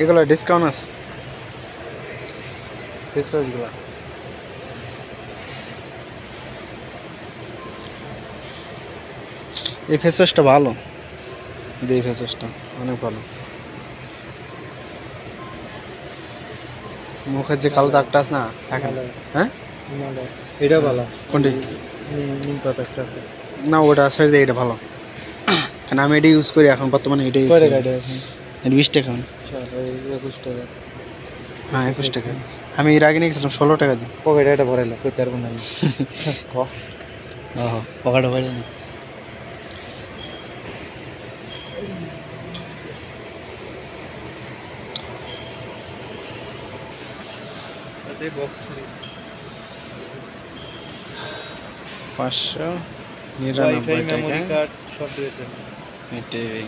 এগুলো ডিসকাউন্ট আছে ফেস ওয়াশগুলো। এই ফেস ওয়াশটা ভালো, এই ফেস ওয়াশটা অনেক ভালো। মুখের যে কালো দাগটা আছে না থাকে না। হ্যাঁ এটা ভালো। কোনটি? নিম পাতা একটা আছে না ওটা সাইড এটা ভালো, কারণ আমি এটা ইউজ করি এখন বর্তমানে এটাই ইউজ করি। এটা 20 টাকা। 21 টাকা। হ্যাঁ 21 টাকা। আমি এর আগে নিয়েছিলাম 16 টাকা দিয়ে। পকেটে এটা ভরাইলো কইতে পারবো না। ওহো পকেটে ভরে নি। এই বক্স ফ্রি 599 টাকা। মেমোরি কার্ড সব দিতে। এটাই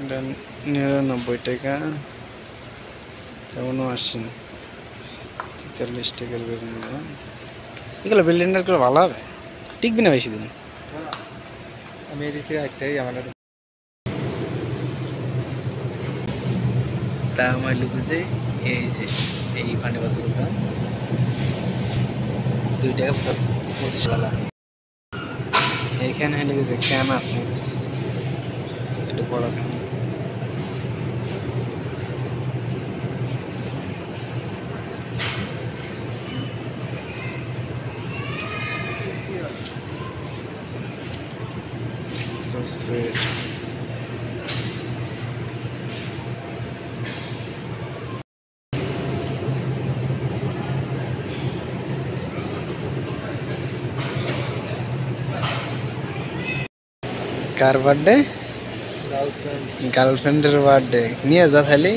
99 টাকা। এমনও আসেন 43 টাকার বেগুন। এগুলো ব্লেন্ডার করে ভালো হবে, টিকবি না বেশি দিন। আমি এদিকে একটাই আমার দাম হইলো বুঝে এই যে এই পানি বোতলের দাম 2 টাকা 25 টাকা। এইখানে হইলো যে ক্যান আছে, একটু বড় ক্যান। Car birthday? গার্লফ্রেন্ডের বার্থডে নিয়ে যা তাহলে।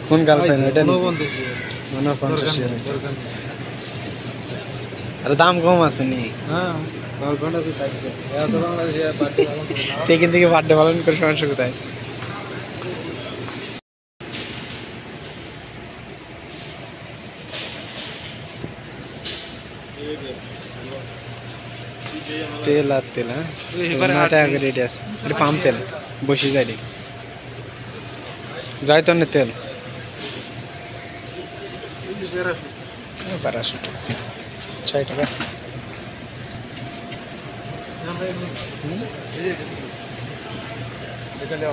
কোন গার্লফ্রেন্ড? এটা 49। আরে দাম কম আছে নি। হ্যাঁ গার্লফ্রেন্ড আছে তাই এত বাংলাদেশে বার্থডে পালন করে না। তেকিন থেকে বার্থডে পালন করে সমস্যা কোথায়? তেল আর তেল। হ্যাঁ 9 টাকা করে রেট আছে। এটা পাম তেল বসে যায় রে যায় তো না তেল 1200 টাকা 6 টাকা। এখানে